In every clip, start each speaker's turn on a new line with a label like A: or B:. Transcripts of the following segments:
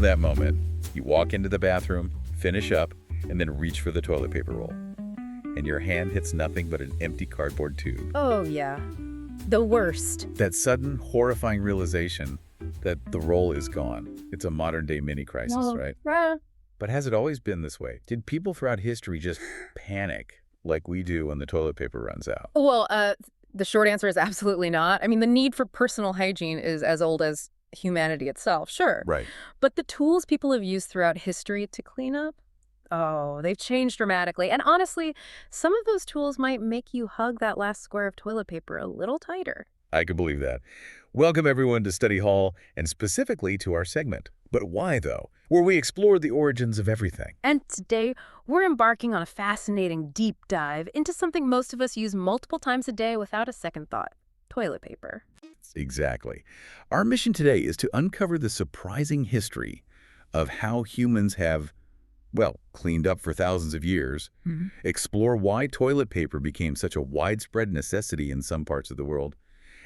A: know that moment. You walk into the bathroom, finish up, and then reach for the toilet paper roll. And your hand hits nothing but an empty cardboard tube.
B: Oh, yeah. The worst.
A: That sudden, horrifying realization that the roll is gone. It's a modern-day mini-crisis, right? But has it always been this way? Did people throughout history just panic like we do when the toilet paper runs out?
B: Well, the short answer is absolutely not. I mean, the need for personal hygiene is as old as humanity itself, sure.
A: Right.
B: But the tools people have used throughout history to clean up, oh, they've changed dramatically. And honestly, some of those tools might make you hug that last square of toilet paper a little tighter.
A: I can believe that. Welcome, everyone, to Study Hall, and specifically to our segment, But Why, Though?, where we explore the origins of everything.
B: And today, we're embarking on a fascinating deep dive into something most of us use multiple times a day without a second thought: toilet paper.
A: Exactly. Our mission today is to uncover the surprising history of how humans have, well, cleaned up for thousands of years, explore why toilet paper became such a widespread necessity in some parts of the world,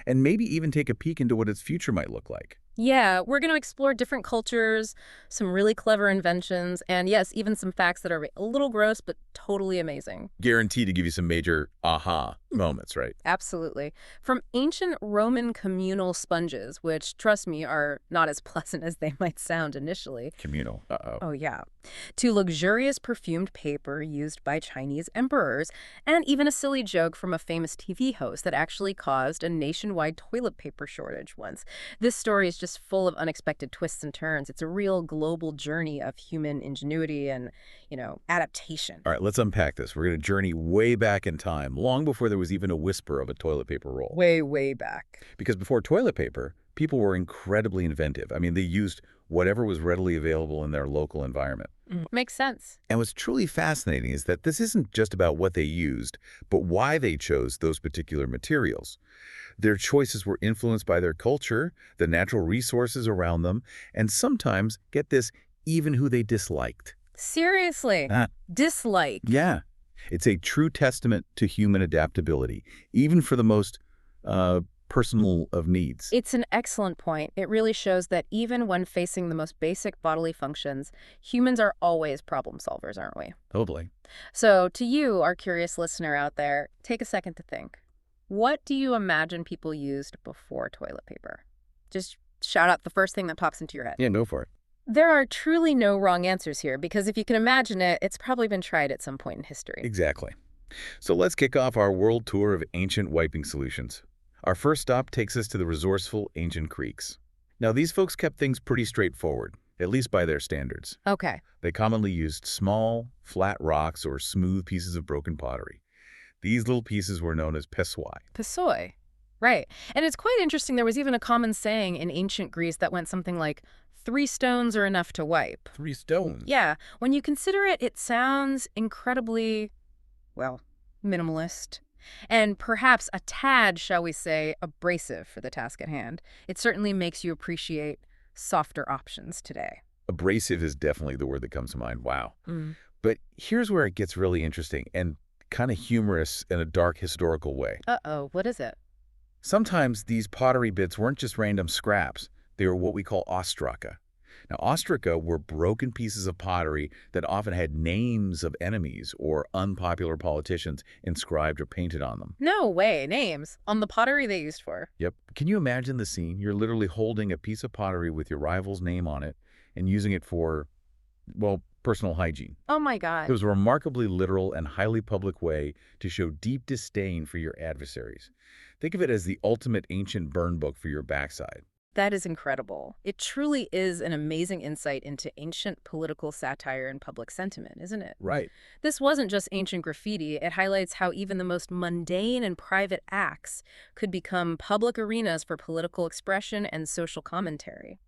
A: and maybe even take a peek into what its future might look like.
B: Yeah, we're going to explore different cultures, some really clever inventions, and yes, even some facts that are a little gross, but totally amazing.
A: Guaranteed to give you some major aha moments, right?
B: Absolutely. From ancient Roman communal sponges, which, trust me, are not as pleasant as they might sound initially.
A: Communal. Uh-oh.
B: Oh, yeah. To luxurious perfumed paper used by Chinese emperors, and even a silly joke from a famous TV host that actually caused a nationwide toilet paper shortage once. This story is just full of unexpected twists and turns. It's a real global journey of human ingenuity and, adaptation.
A: All right, let's unpack this. We're going to journey way back in time, long before there was even a whisper of a toilet paper roll.
B: Way, way back.
A: Because before toilet paper, people were incredibly inventive. I mean, they used whatever was readily available in their local environment.
B: Makes sense.
A: And what's truly fascinating is that this isn't just about what they used, but why they chose those particular materials. Their choices were influenced by their culture, the natural resources around them, and sometimes, get this, even who they disliked.
B: Seriously? Dislike?
A: Yeah. It's a true testament to human adaptability, even for the most personal of needs.
B: It's an excellent point. It really shows that even when facing the most basic bodily functions, humans are always problem solvers, aren't we?
A: Totally.
B: So to you, our curious listener out there, take a second to think. What do you imagine people used before toilet paper? Just shout out the first thing that pops into your head.
A: Yeah, go for it.
B: There are truly no wrong answers here, because if you can imagine it, it's probably been tried at some point in history.
A: Exactly. So let's kick off our world tour of ancient wiping solutions. Our first stop takes us to the resourceful ancient Greeks. Now, these folks kept things pretty straightforward, at least by their standards.
B: Okay.
A: They commonly used small, flat rocks or smooth pieces of broken pottery. These little pieces were known as pessoi.
B: Pessoi. Right. And it's quite interesting. There was even a common saying in ancient Greece that went something like, 3 stones are enough to wipe.
A: 3 stones?
B: Yeah. When you consider it, it sounds incredibly, minimalist. And perhaps a tad, shall we say, abrasive for the task at hand. It certainly makes you appreciate softer options today.
A: Abrasive is definitely the word that comes to mind. Wow. But here's where it gets really interesting and kind of humorous in a dark historical way.
B: Uh-oh, what is it?
A: Sometimes these pottery bits weren't just random scraps. They were what we call ostraca. Now, ostraca were broken pieces of pottery that often had names of enemies or unpopular politicians inscribed or painted on them.
B: No way, names. On the pottery they used for.
A: Yep. Can you imagine the scene? You're literally holding a piece of pottery with your rival's name on it and using it for, personal hygiene.
B: Oh my God.
A: It was a remarkably literal and highly public way to show deep disdain for your adversaries. Think of it as the ultimate ancient burn book for your backside.
B: That is incredible. It truly is an amazing insight into ancient political satire and public sentiment, isn't it?
A: Right.
B: This wasn't just ancient graffiti. It highlights how even the most mundane and private acts could become public arenas for political expression and social commentary.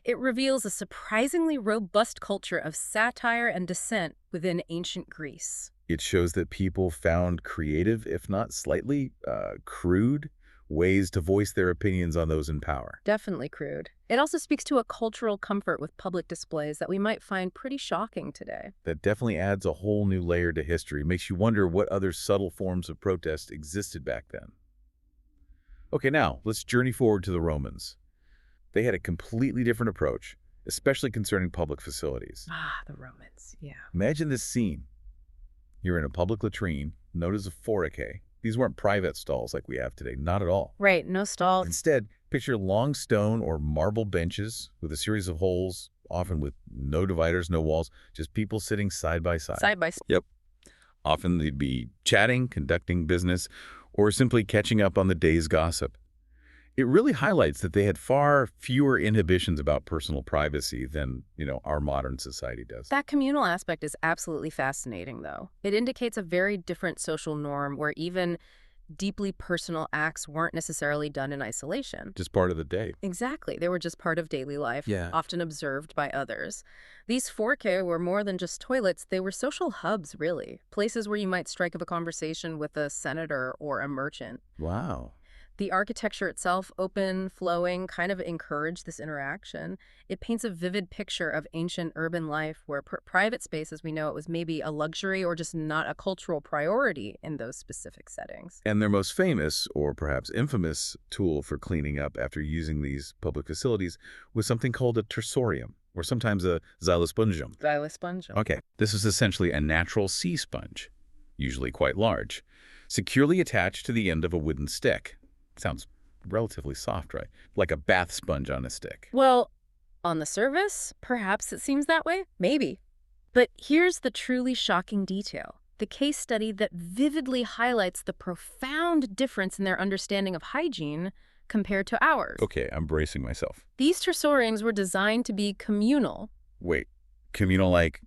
B: It reveals a surprisingly robust culture of satire and dissent within ancient Greece.
A: It shows that people found creative, if not slightly crude, ways to voice their opinions on those in power.
B: Definitely crude. It also speaks to a cultural comfort with public displays that we might find pretty shocking today.
A: That definitely adds a whole new layer to history. Makes you wonder what other subtle forms of protest existed back then. Okay, now let's journey forward to the Romans. They had a completely different approach, especially concerning public facilities.
B: Ah, the Romans, yeah.
A: Imagine this scene. You're in a public latrine, known as a foracae. These weren't private stalls like we have today, not at all.
B: Right, no stalls.
A: Instead, picture long stone or marble benches with a series of holes, often with no dividers, no walls, just people sitting side by side.
B: Side by side.
A: Yep. Often they'd be chatting, conducting business, or simply catching up on the day's gossip. It really highlights that they had far fewer inhibitions about personal privacy than, our modern society does.
B: That communal aspect is absolutely fascinating, though. It indicates a very different social norm where even deeply personal acts weren't necessarily done in isolation.
A: Just part of the day.
B: Exactly. They were just part of daily life,
A: Yeah.
B: often observed by others. These foracae were more than just toilets. They were social hubs, really. Places where you might strike up a conversation with a senator or a merchant.
A: Wow.
B: The architecture itself, open, flowing, kind of encouraged this interaction. It paints a vivid picture of ancient urban life where private space, as we know it, was maybe a luxury or just not a cultural priority in those specific settings.
A: And their most famous, or perhaps infamous, tool for cleaning up after using these public facilities was something called a tersorium, or sometimes a xylospongium.
B: Xylospongium.
A: Okay, this is essentially a natural sea sponge, usually quite large, securely attached to the end of a wooden stick. Sounds relatively soft, right? Like a bath sponge on a stick.
B: Well, on the surface, perhaps it seems that way. Maybe. But here's the truly shocking detail. The case study that vividly highlights the profound difference in their understanding of hygiene compared to ours.
A: Okay, I'm bracing myself.
B: These tersoriums were designed to be communal.
A: Wait, communal like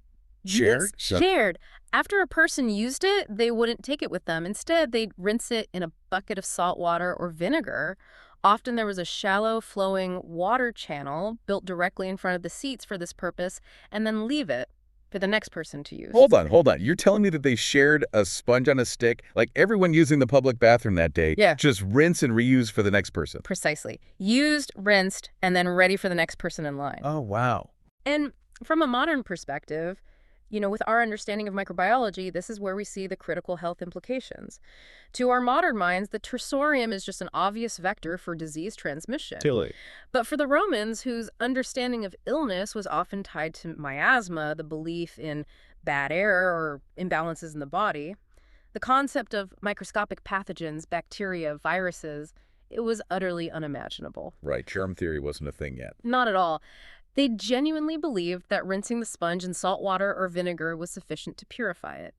A: shared?
B: Yes, shared. After a person used it, they wouldn't take it with them. Instead, they'd rinse it in a bucket of salt water or vinegar. Often there was a shallow, flowing water channel built directly in front of the seats for this purpose, and then leave it for the next person to use.
A: Hold on. You're telling me that they shared a sponge on a stick? Like everyone using the public bathroom that day,
B: Yeah.
A: just rinse and reuse for the next person?
B: Precisely. Used, rinsed, and then ready for the next person in line.
A: Oh, wow.
B: And from a modern perspective, with our understanding of microbiology, this is where we see the critical health implications. To our modern minds, the tersorium is just an obvious vector for disease transmission.
A: Tilly.
B: But for the Romans, whose understanding of illness was often tied to miasma, the belief in bad air or imbalances in the body, the concept of microscopic pathogens, bacteria, viruses, it was utterly unimaginable.
A: Right, germ theory wasn't a thing yet.
B: Not at all. They genuinely believed that rinsing the sponge in salt water or vinegar was sufficient to purify it,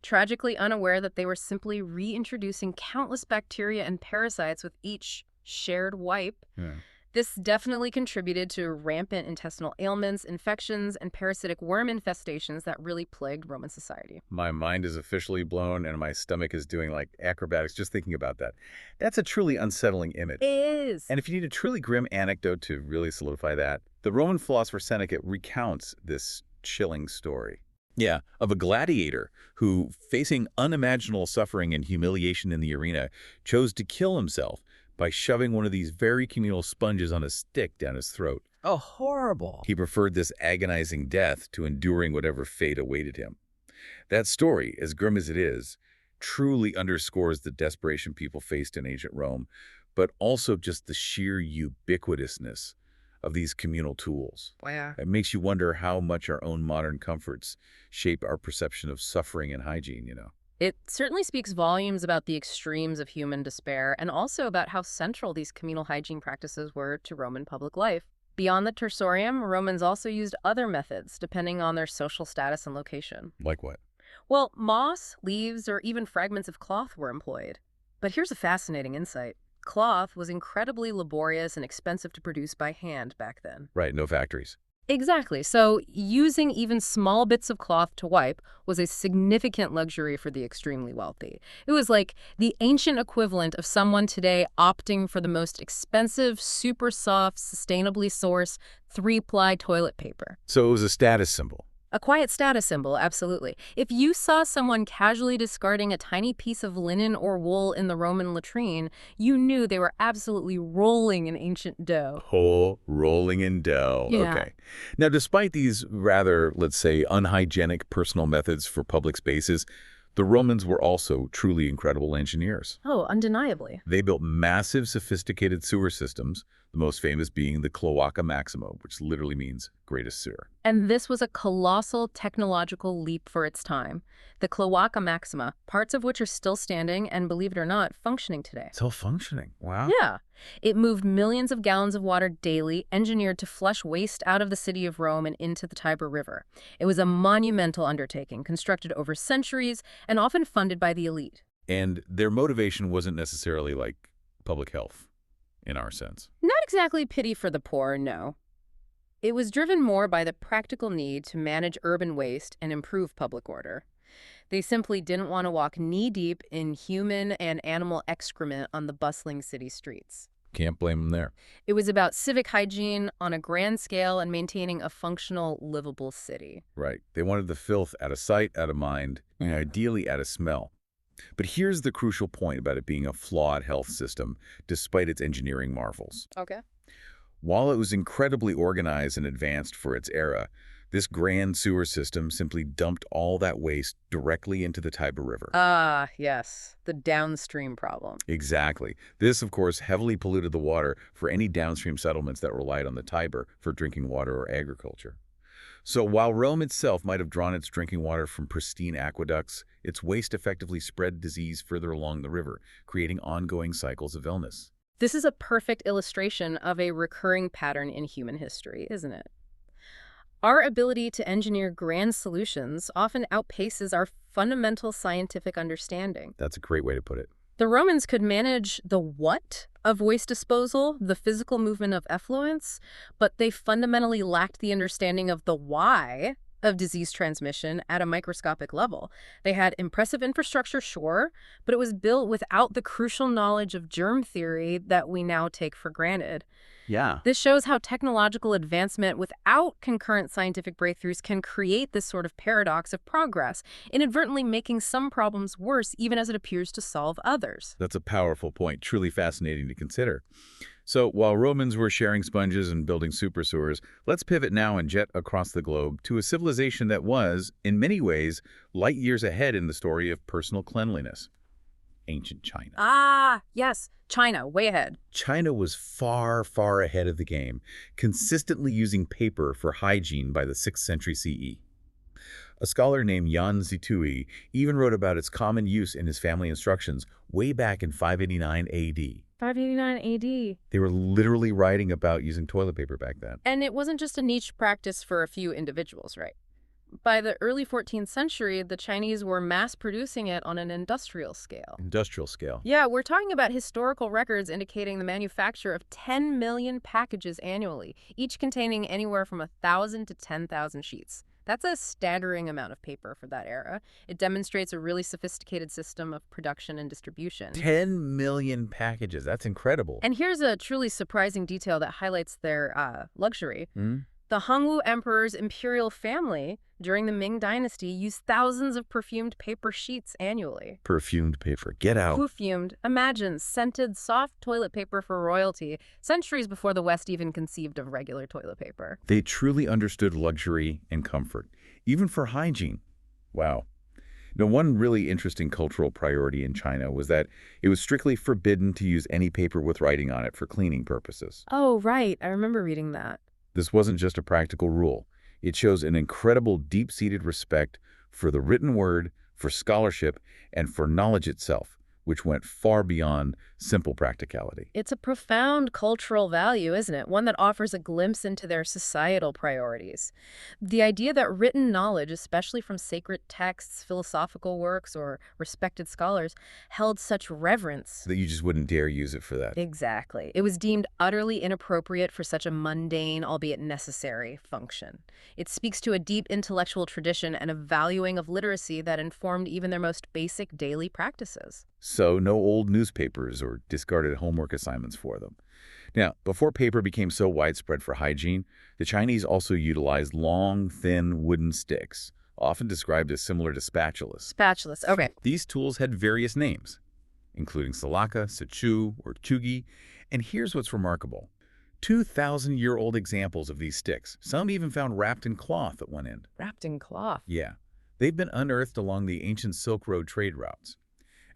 B: tragically unaware that they were simply reintroducing countless bacteria and parasites with each shared wipe.
A: Yeah.
B: This definitely contributed to rampant intestinal ailments, infections, and parasitic worm infestations that really plagued Roman society.
A: My mind is officially blown and my stomach is doing like acrobatics just thinking about that. That's a truly unsettling image.
B: It is.
A: And if you need a truly grim anecdote to really solidify that, the Roman philosopher Seneca recounts this chilling story. Yeah, of a gladiator who, facing unimaginable suffering and humiliation in the arena, chose to kill himself by shoving one of these very communal sponges on a stick down his throat.
C: Oh, horrible.
A: He preferred this agonizing death to enduring whatever fate awaited him. That story, as grim as it is, truly underscores the desperation people faced in ancient Rome, but also just the sheer ubiquitousness of these communal tools.
B: Wow.
A: It makes you wonder how much our own modern comforts shape our perception of suffering and hygiene,
B: It certainly speaks volumes about the extremes of human despair and also about how central these communal hygiene practices were to Roman public life. Beyond the tersorium, Romans also used other methods depending on their social status and location.
A: Like what?
B: Well, moss, leaves, or even fragments of cloth were employed. But here's a fascinating insight. Cloth was incredibly laborious and expensive to produce by hand back then.
A: Right, no factories.
B: Exactly. So using even small bits of cloth to wipe was a significant luxury for the extremely wealthy. It was like the ancient equivalent of someone today opting for the most expensive, super soft, sustainably sourced, 3-ply toilet paper.
A: So it was a status symbol.
B: A quiet status symbol, absolutely. If you saw someone casually discarding a tiny piece of linen or wool in the Roman latrine, you knew they were absolutely rolling in ancient dough.
A: Oh, rolling in dough.
B: Yeah.
A: Okay. Now, despite these rather, let's say, unhygienic personal methods for public spaces, The Romans were also truly incredible engineers.
B: Oh, undeniably.
A: They built massive, sophisticated sewer systems, the most famous being the Cloaca Maxima, which literally means greatest sewer.
B: And this was a colossal technological leap for its time. The Cloaca Maxima, parts of which are still standing and, believe it or not, functioning today.
A: Still functioning. Wow.
B: Yeah. It moved millions of gallons of water daily, engineered to flush waste out of the city of Rome and into the Tiber River. It was a monumental undertaking, constructed over centuries and often funded by the elite.
A: And their motivation wasn't necessarily like public health, in our sense.
B: Not exactly pity for the poor, no. It was driven more by the practical need to manage urban waste and improve public order. They simply didn't want to walk knee-deep in human and animal excrement on the bustling city streets.
A: Can't blame them there.
B: It was about civic hygiene on a grand scale and maintaining a functional, livable city.
A: Right. They wanted the filth out of sight, out of mind, and ideally out of smell. But here's the crucial point about it being a flawed health system, despite its engineering marvels.
B: Okay.
A: While it was incredibly organized and advanced for its era, this grand sewer system simply dumped all that waste directly into the Tiber River.
B: Ah, yes, the downstream problem.
A: Exactly. This, of course, heavily polluted the water for any downstream settlements that relied on the Tiber for drinking water or agriculture. So while Rome itself might have drawn its drinking water from pristine aqueducts, its waste effectively spread disease further along the river, creating ongoing cycles of illness.
B: This is a perfect illustration of a recurring pattern in human history, isn't it? Our ability to engineer grand solutions often outpaces our fundamental scientific understanding.
A: That's a great way to put it.
B: The Romans could manage the what of waste disposal, the physical movement of effluents, but they fundamentally lacked the understanding of the why of disease transmission at a microscopic level. They had impressive infrastructure, sure, but it was built without the crucial knowledge of germ theory that we now take for granted.
A: Yeah.
B: This shows how technological advancement without concurrent scientific breakthroughs can create this sort of paradox of progress, inadvertently making some problems worse even as it appears to solve others.
A: That's a powerful point, truly fascinating to consider. So while Romans were sharing sponges and building super sewers, let's pivot now and jet across the globe to a civilization that was, in many ways, light years ahead in the story of personal cleanliness. Ancient China.
B: Ah, yes, China, way ahead.
A: China was far, far ahead of the game, consistently using paper for hygiene by the 6th century CE. A scholar named Yan Zitui even wrote about its common use in his family instructions way back in 589 AD.
B: 589 AD.
A: They were literally writing about using toilet paper back then.
B: And it wasn't just a niche practice for a few individuals, right? By the early 14th century, the Chinese were mass-producing it on an industrial scale.
A: Industrial scale.
B: Yeah, we're talking about historical records indicating the manufacture of 10 million packages annually, each containing anywhere from 1,000 to 10,000 sheets. That's a staggering amount of paper for that era. It demonstrates a really sophisticated system of production and distribution.
A: 10 million packages. That's incredible.
B: And here's a truly surprising detail that highlights their luxury.
A: Hmm?
B: The Hongwu Emperor's imperial family during the Ming Dynasty used thousands of perfumed paper sheets annually.
A: Perfumed paper. Get out.
B: Perfumed. Imagine scented, soft toilet paper for royalty, centuries before the West even conceived of regular toilet paper.
A: They truly understood luxury and comfort, even for hygiene. Wow. Now, one really interesting cultural priority in China was that it was strictly forbidden to use any paper with writing on it for cleaning purposes.
B: Oh, right. I remember reading that.
A: This wasn't just a practical rule. It shows an incredible deep-seated respect for the written word, for scholarship, and for knowledge itself, which went far beyond simple practicality.
B: It's a profound cultural value, isn't it? One that offers a glimpse into their societal priorities. The idea that written knowledge, especially from sacred texts, philosophical works, or respected scholars, held such reverence.
A: That you just wouldn't dare use it for that.
B: Exactly. It was deemed utterly inappropriate for such a mundane, albeit necessary, function. It speaks to a deep intellectual tradition and a valuing of literacy that informed even their most basic daily practices.
A: So no old newspapers or discarded homework assignments for them. Now, before paper became so widespread for hygiene, the Chinese also utilized long, thin wooden sticks, often described as similar to spatulas.
B: Spatulas, okay.
A: These tools had various names, including salaka, sichu, or chugi, and here's what's remarkable. 2,000-year-old examples of these sticks, some even found wrapped in cloth at one end.
B: Wrapped in cloth.
A: Yeah. They've been unearthed along the ancient Silk Road trade routes.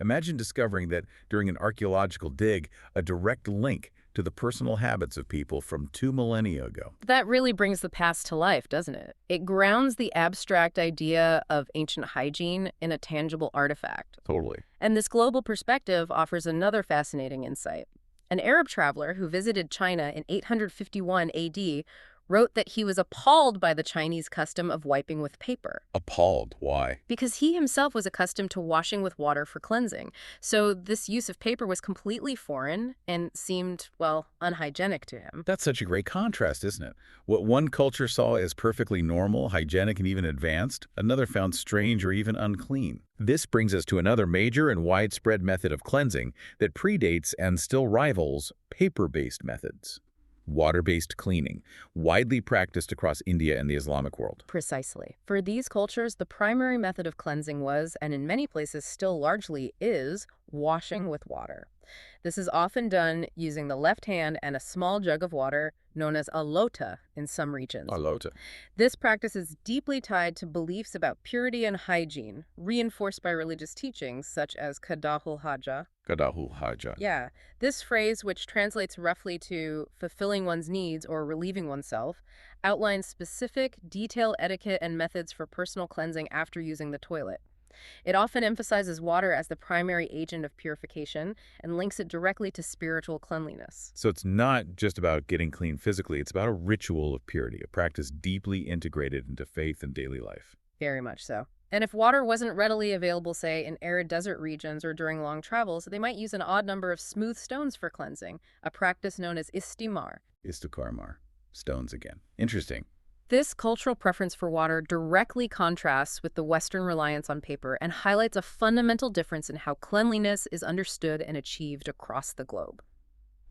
A: Imagine discovering that during an archaeological dig, a direct link to the personal habits of people from 2 millennia ago.
B: That really brings the past to life, doesn't it? It grounds the abstract idea of ancient hygiene in a tangible artifact.
A: Totally.
B: And this global perspective offers another fascinating insight. An Arab traveler who visited China in 851 AD wrote that he was appalled by the Chinese custom of wiping with paper,
A: Appalled. Why?
B: because he himself was accustomed to washing with water for cleansing. So this use of paper was completely foreign and seemed, well, unhygienic to him.
A: That's such a great contrast, isn't it? What one culture saw as perfectly normal, hygienic, and even advanced, another found strange or even unclean. This brings us to another major and widespread method of cleansing that predates and still rivals paper-based methods. Water-based cleaning, widely practiced across India and the Islamic world.
B: Precisely. For these cultures, the primary method of cleansing was, and in many places still largely is, washing with water. This is often done using the left hand and a small jug of water known as a lota in some regions.
A: A lota.
B: This practice is deeply tied to beliefs about purity and hygiene, reinforced by religious teachings such as Qadahul Haja.
A: Qadahul Haja.
B: Yeah, this phrase, which translates roughly to fulfilling one's needs or relieving oneself, outlines specific, detailed etiquette and methods for personal cleansing after using the toilet. It often emphasizes water as the primary agent of purification and links it directly to spiritual cleanliness.
A: So it's not just about getting clean physically, it's about a ritual of purity, a practice deeply integrated into faith and daily life.
B: Very much so. And if water wasn't readily available, say, in arid desert regions or during long travels, they might use an odd number of smooth stones for cleansing, a practice known as istimar.
A: Istakarmar. Stones again. Interesting.
B: This cultural preference for water directly contrasts with the Western reliance on paper and highlights a fundamental difference in how cleanliness is understood and achieved across the globe.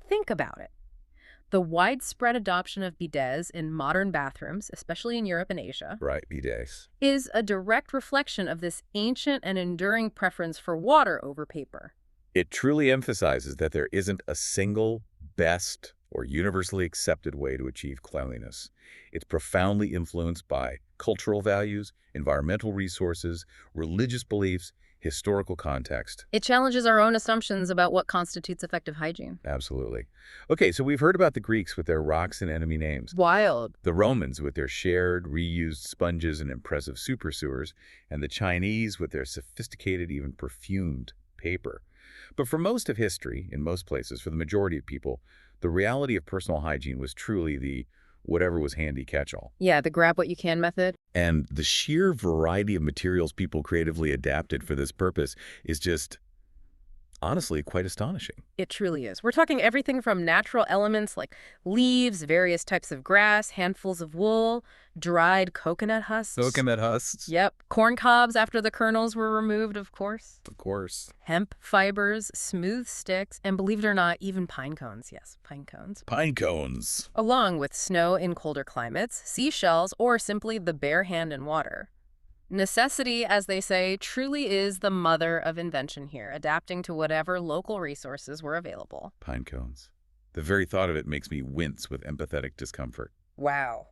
B: Think about it. The widespread adoption of bidets in modern bathrooms, especially in Europe and Asia,
A: Right, bidets.
B: is a direct reflection of this ancient and enduring preference for water over paper.
A: It truly emphasizes that there isn't a single, best, or universally accepted way to achieve cleanliness. It's profoundly influenced by cultural values, environmental resources, religious beliefs, historical context.
B: It challenges our own assumptions about what constitutes effective hygiene.
A: Absolutely. Okay, so we've heard about the Greeks with their rocks and enemy names,
B: Wild.
A: the Romans with their shared, reused sponges and impressive super sewers, and the Chinese with their sophisticated, even perfumed paper. But for most of history, in most places, for the majority of people, the reality of personal hygiene was truly the whatever was handy catch-all.
B: Yeah, the grab what you can method.
A: And the sheer variety of materials people creatively adapted for this purpose is just, honestly, quite astonishing.
B: It truly is. We're talking everything from natural elements like leaves, various types of grass, handfuls of wool, dried coconut husks.
A: Coconut husks.
B: Yep. Corn cobs after the kernels were removed, of course.
A: Of course.
B: Hemp fibers, smooth sticks, and believe it or not, even pine cones. Yes, pine cones.
A: Pine cones.
B: Along with snow in colder climates, seashells, or simply the bare hand in water. Necessity, as they say, truly is the mother of invention here, adapting to whatever local resources were available.
A: Pine cones. The very thought of it makes me wince with empathetic discomfort.
B: Wow.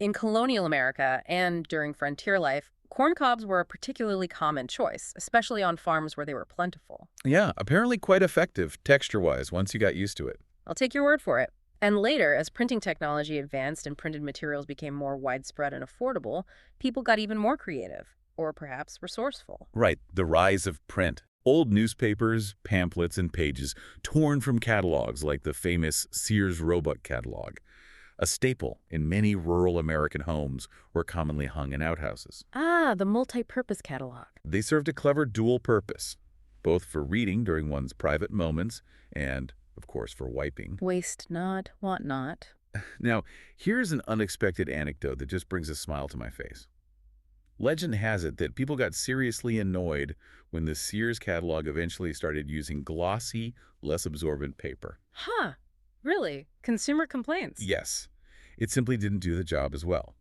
B: In colonial America and during frontier life, corncobs were a particularly common choice, especially on farms where they were plentiful.
A: Yeah, apparently quite effective, texture-wise, once you got used to it.
B: I'll take your word for it. And later, as printing technology advanced and printed materials became more widespread and affordable, people got even more creative, or perhaps resourceful.
A: Right, the rise of print. Old newspapers, pamphlets, and pages torn from catalogs like the famous Sears Roebuck catalog. A staple in many rural American homes were commonly hung in outhouses.
B: Ah, the multi-purpose catalog.
A: They served a clever dual purpose, both for reading during one's private moments and, of course, for wiping.
B: Waste not, want not.
A: Now, here's an unexpected anecdote that just brings a smile to my face. Legend has it that people got seriously annoyed when the Sears catalog eventually started using glossy, less absorbent paper.
B: Huh. Really? Consumer complaints?
A: Yes, it simply didn't do the job as well.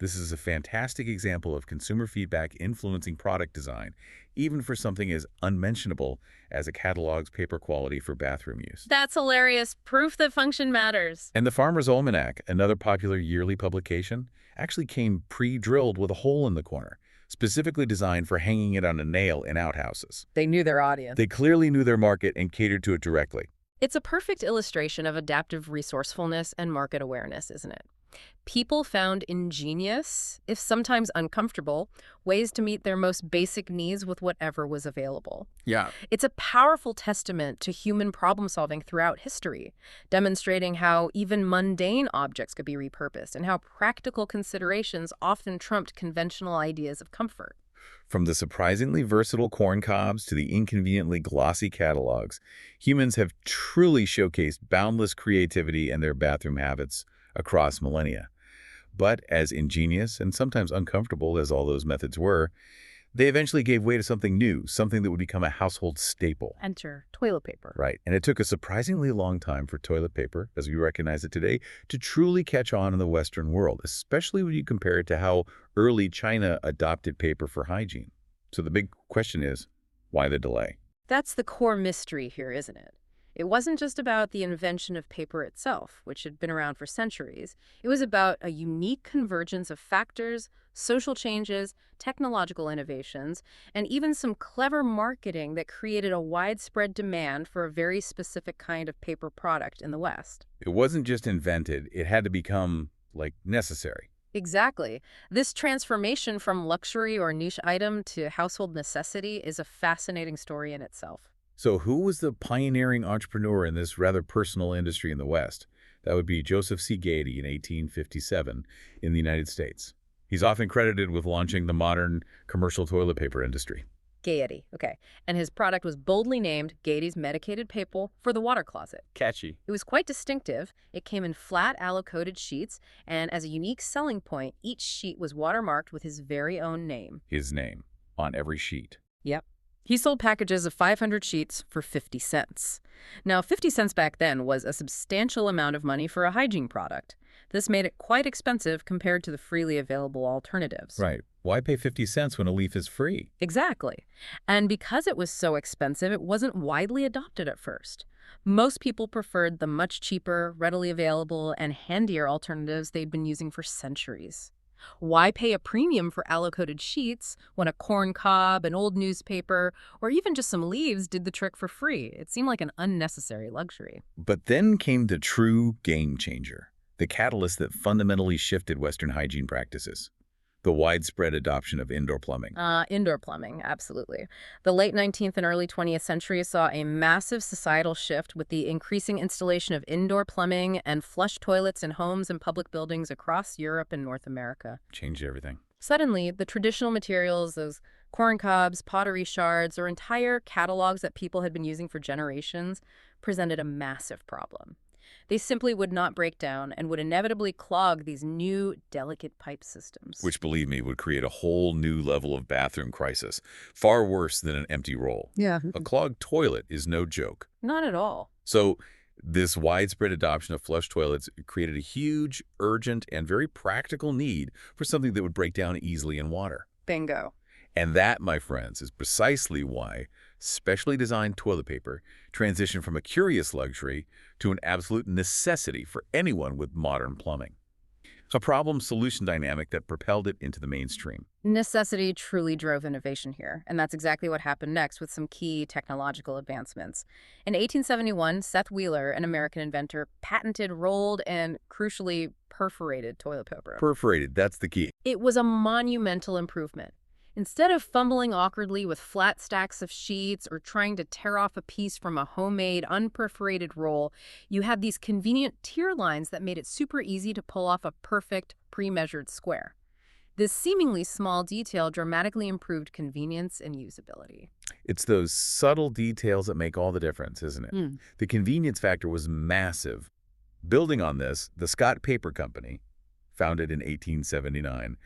A: This is a fantastic example of consumer feedback influencing product design, even for something as unmentionable as a catalog's paper quality for bathroom use.
B: That's hilarious. Proof that function matters.
A: And the Farmer's Almanac, another popular yearly publication, actually came pre-drilled with a hole in the corner, specifically designed for hanging it on a nail in outhouses.
B: They knew their audience.
A: They clearly knew their market and catered to it directly.
B: It's a perfect illustration of adaptive resourcefulness and market awareness, isn't it? People found ingenious, if sometimes uncomfortable, ways to meet their most basic needs with whatever was available.
A: Yeah.
B: It's a powerful testament to human problem-solving throughout history, demonstrating how even mundane objects could be repurposed and how practical considerations often trumped conventional ideas of comfort.
A: From the surprisingly versatile corncobs to the inconveniently glossy catalogs, humans have truly showcased boundless creativity and their bathroom habits across millennia. But as ingenious and sometimes uncomfortable as all those methods were, they eventually gave way to something new, something that would become a household staple.
B: Enter toilet paper.
A: Right, and it took a surprisingly long time for toilet paper, as we recognize it today, to truly catch on in the Western world, especially when you compare it to how early China adopted paper for hygiene. So the big question is, why the delay?
B: That's the core mystery here, isn't it? It wasn't just about the invention of paper itself, which had been around for centuries. It was about a unique convergence of factors, social changes, technological innovations, and even some clever marketing that created a widespread demand for a very specific kind of paper product in the West.
A: It wasn't just invented, it had to become, necessary.
B: Exactly. This transformation from luxury or niche item to household necessity is a fascinating story in itself.
A: So who was the pioneering entrepreneur in this rather personal industry in the West? That would be Joseph C. Gady in 1857 in the United States. He's often credited with launching the modern commercial toilet paper industry.
B: Gaiety, okay. And his product was boldly named Gady's Medicated Paper for the water closet.
A: Catchy.
B: It was quite distinctive. It came in flat allo-coated sheets, and as a unique selling point, each sheet was watermarked with his very own name.
A: His name on every sheet.
B: Yep. He sold packages of 500 sheets for 50 cents. Now, 50 cents back then was a substantial amount of money for a hygiene product. This made it quite expensive compared to the freely available alternatives.
A: Right. Why pay 50 cents when a leaf is free?
B: Exactly. And because it was so expensive, it wasn't widely adopted at first. Most people preferred the much cheaper, readily available, and handier alternatives they'd been using for centuries. Why pay a premium for allo-coated sheets when a corn cob, an old newspaper, or even just some leaves did the trick for free? It seemed like an unnecessary luxury.
A: But then came the true game changer, the catalyst that fundamentally shifted Western hygiene practices. The widespread adoption of indoor plumbing.
B: Indoor plumbing, absolutely. The late 19th and early 20th century saw a massive societal shift with the increasing installation of indoor plumbing and flush toilets in homes and public buildings across Europe and North America.
A: Changed everything.
B: Suddenly, the traditional materials, those corncobs, pottery shards, or entire catalogs that people had been using for generations, presented a massive problem. They simply would not break down and would inevitably clog these new, delicate pipe systems.
A: Which, believe me, would create a whole new level of bathroom crisis, far worse than an empty roll.
B: Yeah.
A: A clogged toilet is no joke.
B: Not at all.
A: So this widespread adoption of flush toilets created a huge, urgent, and very practical need for something that would break down easily in water.
B: Bingo.
A: And that, my friends, is precisely why specially designed toilet paper transitioned from a curious luxury to an absolute necessity for anyone with modern plumbing. A problem-solution dynamic that propelled it into the mainstream.
B: Necessity truly drove innovation here, and that's exactly what happened next with some key technological advancements. In 1871, Seth Wheeler, an American inventor, patented rolled and, crucially, perforated toilet paper.
A: Perforated, that's the key.
B: It was a monumental improvement. Instead of fumbling awkwardly with flat stacks of sheets or trying to tear off a piece from a homemade, unperforated roll, you had these convenient tier lines that made it super easy to pull off a perfect, pre-measured square. This seemingly small detail dramatically improved convenience and usability.
A: It's those subtle details that make all the difference, isn't it? The convenience factor was massive. Building on this, the Scott Paper Company, founded in 1879,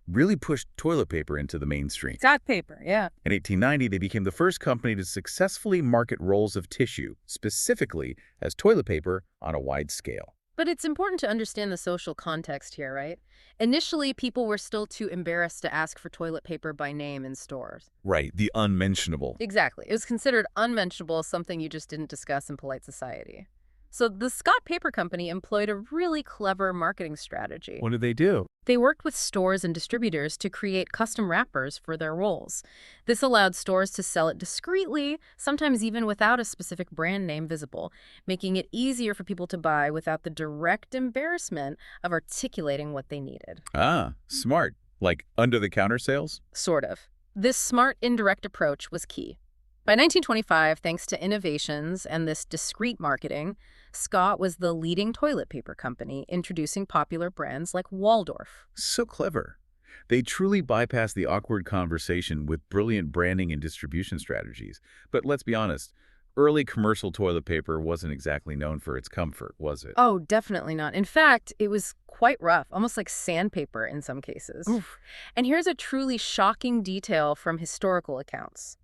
A: really pushed toilet paper into the mainstream.
B: Scott paper, yeah.
A: In 1890, they became the first company to successfully market rolls of tissue, specifically as toilet paper on a wide scale.
B: But it's important to understand the social context here, right? Initially, people were still too embarrassed to ask for toilet paper by name in stores.
A: Right, the unmentionable.
B: Exactly. It was considered unmentionable as something you just didn't discuss in polite society. So the Scott Paper Company employed a really clever marketing strategy.
A: What did they do?
B: They worked with stores and distributors to create custom wrappers for their rolls. This allowed stores to sell it discreetly, sometimes even without a specific brand name visible, making it easier for people to buy without the direct embarrassment of articulating what they needed.
A: Ah, smart. Like under-the-counter sales?
B: Sort of. This smart, indirect approach was key. By 1925, thanks to innovations and this discreet marketing, Scott was the leading toilet paper company, introducing popular brands like Waldorf.
A: So clever. They truly bypassed the awkward conversation with brilliant branding and distribution strategies. But let's be honest, early commercial toilet paper wasn't exactly known for its comfort, was it?
B: Oh, definitely not. In fact, it was quite rough, almost like sandpaper in some cases.
A: Oof.
B: And here's a truly shocking detail from historical accounts.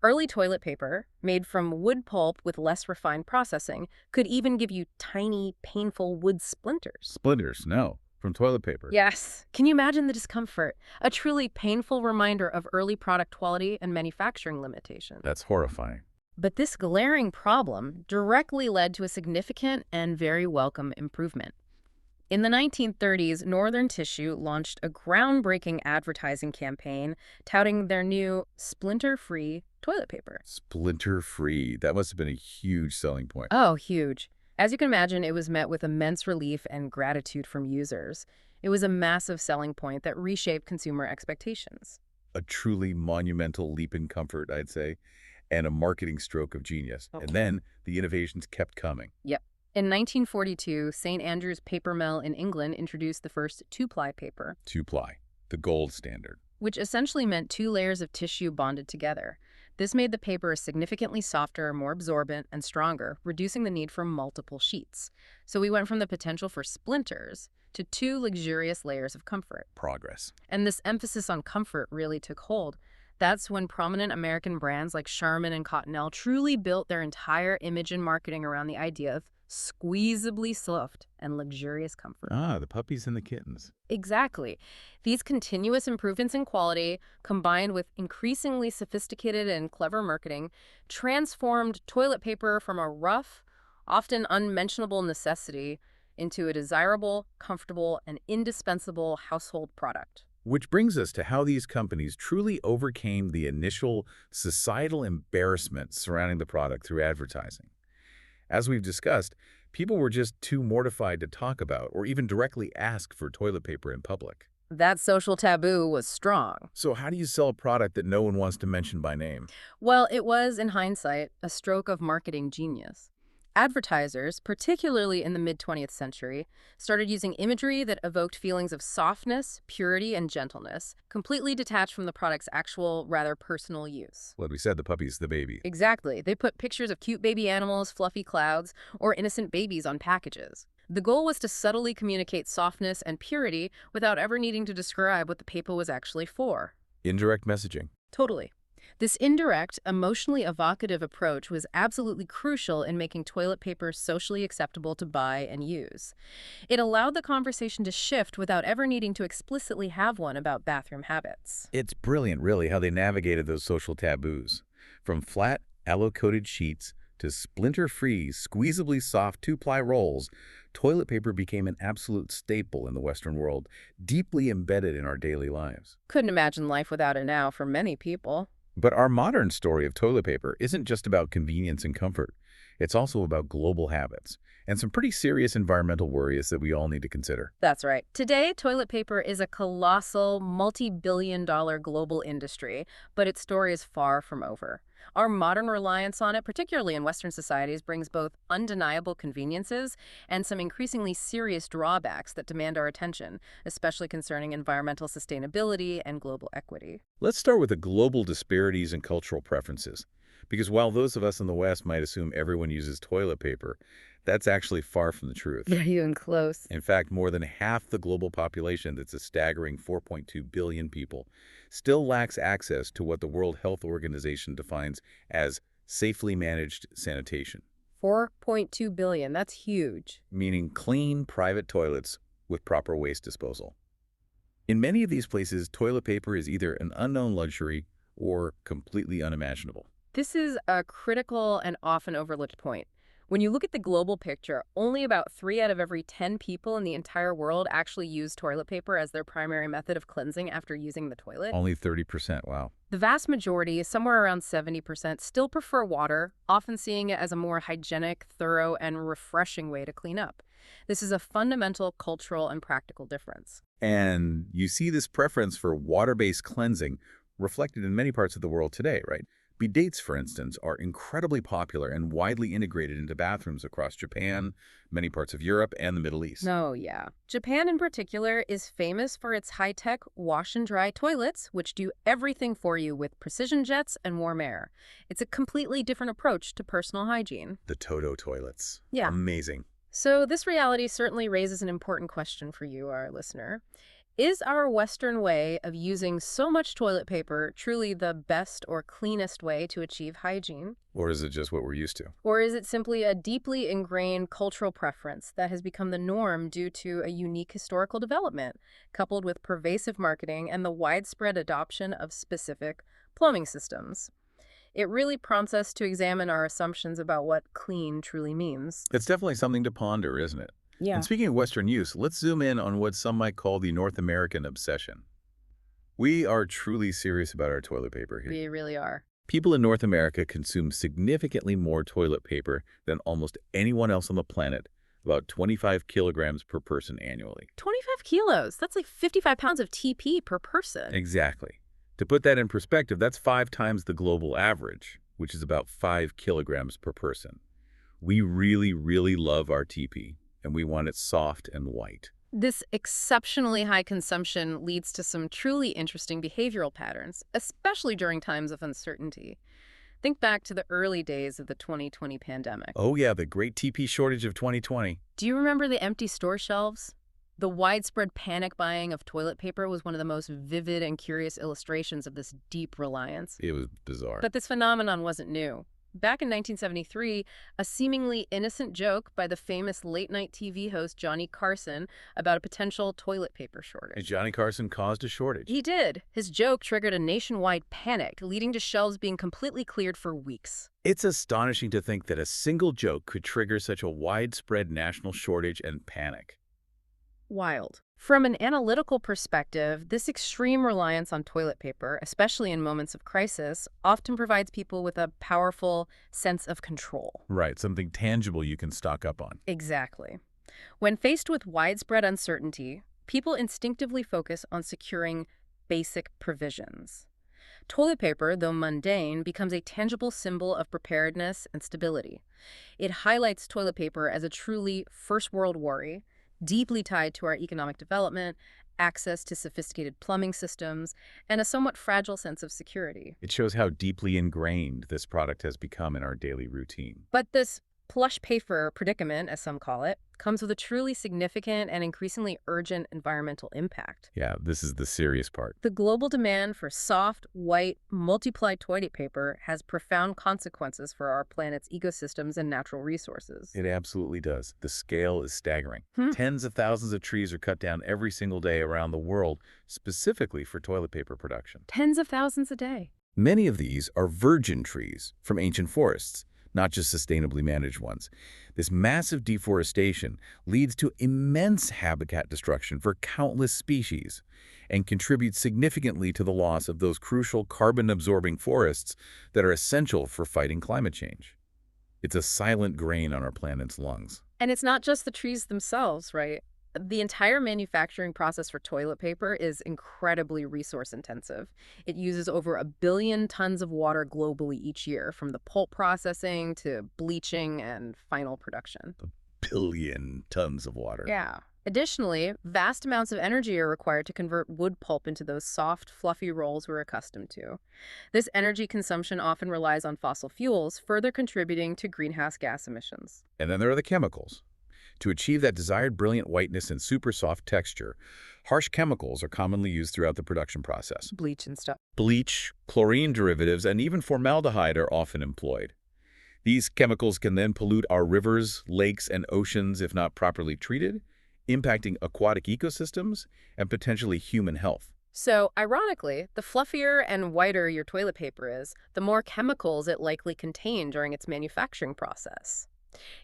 B: Early toilet paper, made from wood pulp with less refined processing, could even give you tiny, painful wood splinters.
A: Splinters, no. From toilet paper.
B: Yes. Can you imagine the discomfort? A truly painful reminder of early product quality and manufacturing limitations.
A: That's horrifying.
B: But this glaring problem directly led to a significant and very welcome improvement. In the 1930s, Northern Tissue launched a groundbreaking advertising campaign touting their new splinter-free toilet paper.
A: Splinter-free. That must have been a huge selling point.
B: Oh, huge. As you can imagine, it was met with immense relief and gratitude from users. It was a massive selling point that reshaped consumer expectations.
A: A truly monumental leap in comfort, I'd say, and a marketing stroke of genius.
B: Oh.
A: And then the innovations kept coming.
B: Yep. In 1942, St. Andrew's Paper Mill in England introduced the first two-ply paper,
A: Two-ply, the gold standard.
B: which essentially meant 2 layers of tissue bonded together. This made the paper significantly softer, more absorbent, and stronger, reducing the need for multiple sheets. So we went from the potential for splinters to 2 luxurious layers of comfort.
A: Progress.
B: And this emphasis on comfort really took hold. That's when prominent American brands like Charmin and Cottonelle truly built their entire image and marketing around the idea of squeezably soft and luxurious comfort.
A: Ah, the puppies and the kittens.
B: Exactly. These continuous improvements in quality, combined with increasingly sophisticated and clever marketing, transformed toilet paper from a rough, often unmentionable necessity into a desirable, comfortable, and indispensable household product.
A: Which brings us to how these companies truly overcame the initial societal embarrassment surrounding the product through advertising. As we've discussed, people were just too mortified to talk about or even directly ask for toilet paper in public.
B: That social taboo was strong.
A: So how do you sell a product that no one wants to mention by name?
B: Well, it was, in hindsight, a stroke of marketing genius. Advertisers, particularly in the mid-20th century, started using imagery that evoked feelings of softness, purity, and gentleness, completely detached from the product's actual, rather personal use.
A: Well, we said the puppy's the baby.
B: Exactly. They put pictures of cute baby animals, fluffy clouds, or innocent babies on packages. The goal was to subtly communicate softness and purity without ever needing to describe what the paper was actually for.
A: Indirect messaging.
B: Totally. This indirect, emotionally evocative approach was absolutely crucial in making toilet paper socially acceptable to buy and use. It allowed the conversation to shift without ever needing to explicitly have one about bathroom habits.
A: It's brilliant, really, how they navigated those social taboos. From flat, aloe-coated sheets to splinter-free, squeezably soft two-ply rolls, toilet paper became an absolute staple in the Western world, deeply embedded in our daily lives.
B: Couldn't imagine life without it now for many people.
A: But our modern story of toilet paper isn't just about convenience and comfort. It's also about global habits and some pretty serious environmental worries that we all need to consider.
B: That's right. Today, toilet paper is a colossal, multi-billion-dollar global industry, but its story is far from over. Our modern reliance on it, particularly in Western societies, brings both undeniable conveniences and some increasingly serious drawbacks that demand our attention, especially concerning environmental sustainability and global equity.
A: Let's start with the global disparities in cultural preferences. Because while those of us in the West might assume everyone uses toilet paper, that's actually far from the truth.
B: Not even close.
A: In fact, more than half the global population, that's a staggering 4.2 billion people, still lacks access to what the World Health Organization defines as safely managed sanitation.
B: 4.2 billion, that's huge.
A: Meaning clean, private toilets with proper waste disposal. In many of these places, toilet paper is either an unknown luxury or completely unimaginable.
B: This is a critical and often overlooked point. When you look at the global picture, only about 3 out of every 10 people in the entire world actually use toilet paper as their primary method of cleansing after using the toilet.
A: Only 30%, wow.
B: The vast majority, somewhere around 70%, still prefer water, often seeing it as a more hygienic, thorough, and refreshing way to clean up. This is a fundamental cultural and practical difference.
A: And you see this preference for water-based cleansing reflected in many parts of the world today, right? Bidets, for instance, are incredibly popular and widely integrated into bathrooms across Japan, many parts of Europe, and the Middle East.
B: Oh, yeah. Japan in particular is famous for its high-tech wash-and-dry toilets, which do everything for you with precision jets and warm air. It's a completely different approach to personal hygiene.
A: The Toto toilets.
B: Yeah.
A: Amazing.
B: So this reality certainly raises an important question for you, our listener. Is our Western way of using so much toilet paper truly the best or cleanest way to achieve hygiene?
A: Or is it just what we're used to?
B: Or is it simply a deeply ingrained cultural preference that has become the norm due to a unique historical development, coupled with pervasive marketing and the widespread adoption of specific plumbing systems? It really prompts us to examine our assumptions about what clean truly means.
A: It's definitely something to ponder, isn't it?
B: Yeah.
A: And speaking of Western use, let's zoom in on what some might call the North American obsession. We are truly serious about our toilet paper here.
B: We really are.
A: People in North America consume significantly more toilet paper than almost anyone else on the planet, about 25 kilograms per person annually.
B: 25 kilos. That's like 55 pounds of TP per person.
A: Exactly. To put that in perspective, that's 5 times the global average, which is about 5 kilograms per person. We really, really love our TP, and we want it soft and white.
B: This exceptionally high consumption leads to some truly interesting behavioral patterns, especially during times of uncertainty. Think back to the early days of the 2020 pandemic.
A: Oh yeah, the great TP shortage of 2020.
B: Do you remember the empty store shelves? The widespread panic buying of toilet paper was one of the most vivid and curious illustrations of this deep reliance.
A: It was bizarre.
B: But this phenomenon wasn't new. Back in 1973, a seemingly innocent joke by the famous late-night TV host Johnny Carson about a potential toilet paper shortage.
A: And Johnny Carson caused a shortage.
B: He did. His joke triggered a nationwide panic, leading to shelves being completely cleared for weeks.
A: It's astonishing to think that a single joke could trigger such a widespread national shortage and panic.
B: Wild. From an analytical perspective, this extreme reliance on toilet paper, especially in moments of crisis, often provides people with a powerful sense of control.
A: Right, something tangible you can stock up on.
B: Exactly. When faced with widespread uncertainty, people instinctively focus on securing basic provisions. Toilet paper, though mundane, becomes a tangible symbol of preparedness and stability. It highlights toilet paper as a truly first-world worry, deeply tied to our economic development, access to sophisticated plumbing systems, and a somewhat fragile sense of security.
A: It shows how deeply ingrained this product has become in our daily routine.
B: But this plush paper predicament, as some call it, comes with a truly significant and increasingly urgent environmental impact.
A: Yeah, this is the serious part.
B: The global demand for soft, white, multi-ply toilet paper has profound consequences for our planet's ecosystems and natural resources.
A: It absolutely does. The scale is staggering. Tens of thousands of trees are cut down every single day around the world, specifically for toilet paper production.
B: Tens of thousands a day.
A: Many of these are virgin trees from ancient forests, not just sustainably managed ones. This massive deforestation leads to immense habitat destruction for countless species and contributes significantly to the loss of those crucial carbon-absorbing forests that are essential for fighting climate change. It's a silent drain on our planet's lungs.
B: And it's not just the trees themselves, right? The entire manufacturing process for toilet paper is incredibly resource-intensive. It uses over 1 billion tons of water globally each year, from the pulp processing to bleaching and final production.
A: 1 billion tons of water.
B: Yeah. Additionally, vast amounts of energy are required to convert wood pulp into those soft, fluffy rolls we're accustomed to. This energy consumption often relies on fossil fuels, further contributing to greenhouse gas emissions.
A: And then there are the chemicals. To achieve that desired brilliant whiteness and super soft texture, harsh chemicals are commonly used throughout the production process.
B: Bleach and stuff.
A: Bleach, chlorine derivatives, and even formaldehyde are often employed. These chemicals can then pollute our rivers, lakes, and oceans if not properly treated, impacting aquatic ecosystems and potentially human health.
B: So, ironically, the fluffier and whiter your toilet paper is, the more chemicals it likely contained during its manufacturing process.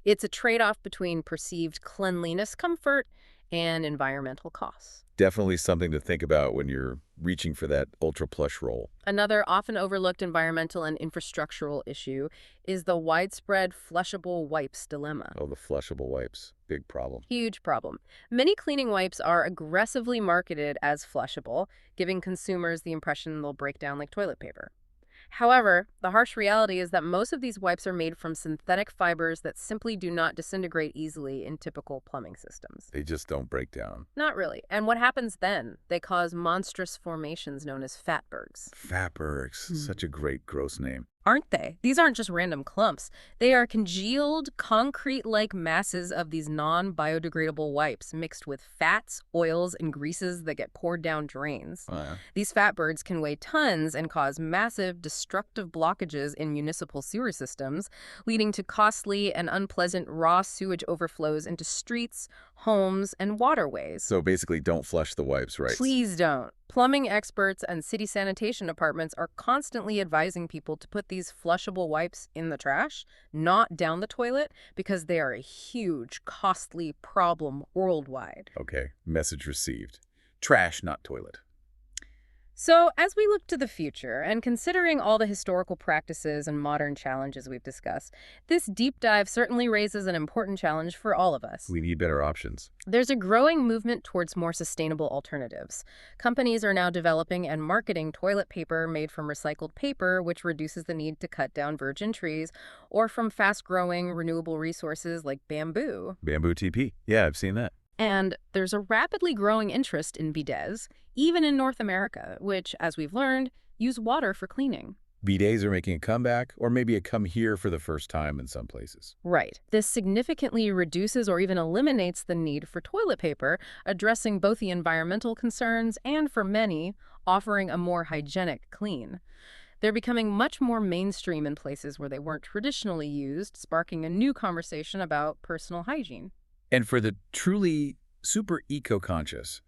B: It's a trade-off between perceived cleanliness comfort and environmental costs.
A: Definitely something to think about when you're reaching for that ultra plush roll.
B: Another often overlooked environmental and infrastructural issue is the widespread flushable wipes dilemma.
A: Oh, the flushable wipes. Big problem.
B: Huge problem. Many cleaning wipes are aggressively marketed as flushable, giving consumers the impression they'll break down like toilet paper. However, the harsh reality is that most of these wipes are made from synthetic fibers that simply do not disintegrate easily in typical plumbing systems.
A: They just don't break down.
B: Not really. And what happens then? They cause monstrous formations known as fatbergs.
A: Fatbergs. Such a great, gross name.
B: Aren't they? These aren't just random clumps. They are congealed, concrete-like masses of these non-biodegradable wipes mixed with fats, oils, and greases that get poured down drains.
A: Oh, yeah.
B: These fatbergs can weigh tons and cause massive, destructive blockages in municipal sewer systems, leading to costly and unpleasant raw sewage overflows into streets, homes, and waterways.
A: So basically, don't flush the wipes, right?
B: Please don't. Plumbing experts and city sanitation departments are constantly advising people to put these flushable wipes in the trash, not down the toilet, because they are a huge, costly problem worldwide.
A: Okay, message received. Trash, not toilet.
B: So, as we look to the future, and considering all the historical practices and modern challenges we've discussed, this deep dive certainly raises an important challenge for all of us.
A: We need better options.
B: There's a growing movement towards more sustainable alternatives. Companies are now developing and marketing toilet paper made from recycled paper, which reduces the need to cut down virgin trees, or from fast-growing renewable resources like bamboo.
A: Bamboo TP. Yeah, I've seen that.
B: And there's a rapidly growing interest in bidets, even in North America, which, as we've learned, use water for cleaning.
A: Bidets are making a comeback, or maybe a come here for the first time in some places.
B: Right. This significantly reduces or even eliminates the need for toilet paper, addressing both the environmental concerns and, for many, offering a more hygienic clean. They're becoming much more mainstream in places where they weren't traditionally used, sparking a new conversation about personal hygiene.
A: And for the truly super eco-conscious,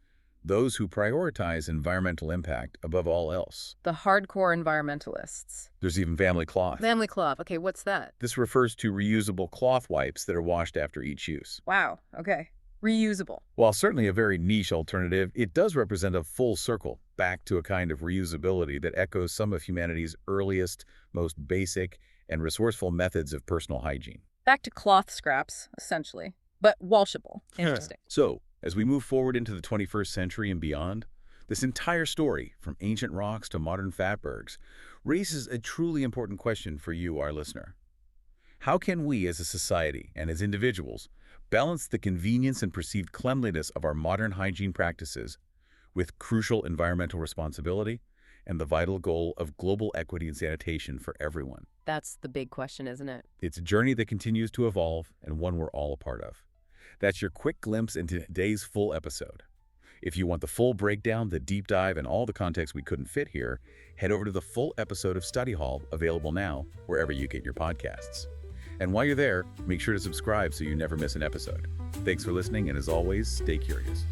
A: those who prioritize environmental impact above all else.
B: The hardcore environmentalists.
A: There's even family cloth.
B: Family cloth. Okay, what's that?
A: This refers to reusable cloth wipes that are washed after each use.
B: Wow. Okay. Reusable.
A: While certainly a very niche alternative, it does represent a full circle back to a kind of reusability that echoes some of humanity's earliest, most basic, and resourceful methods of personal hygiene.
B: Back to cloth scraps, essentially. But washable. Interesting.
A: So, as we move forward into the 21st century and beyond, this entire story, from ancient rocks to modern fatbergs, raises a truly important question for you, our listener. How can we as a society and as individuals balance the convenience and perceived cleanliness of our modern hygiene practices with crucial environmental responsibility and the vital goal of global equity and sanitation for everyone?
B: That's the big question, isn't it?
A: It's a journey that continues to evolve and one we're all a part of. That's your quick glimpse into today's full episode. If you want the full breakdown, the deep dive, and all the context we couldn't fit here, head over to the full episode of Study Hall, available now wherever you get your podcasts. And while you're there, make sure to subscribe so you never miss an episode. Thanks for listening, and as always, stay curious.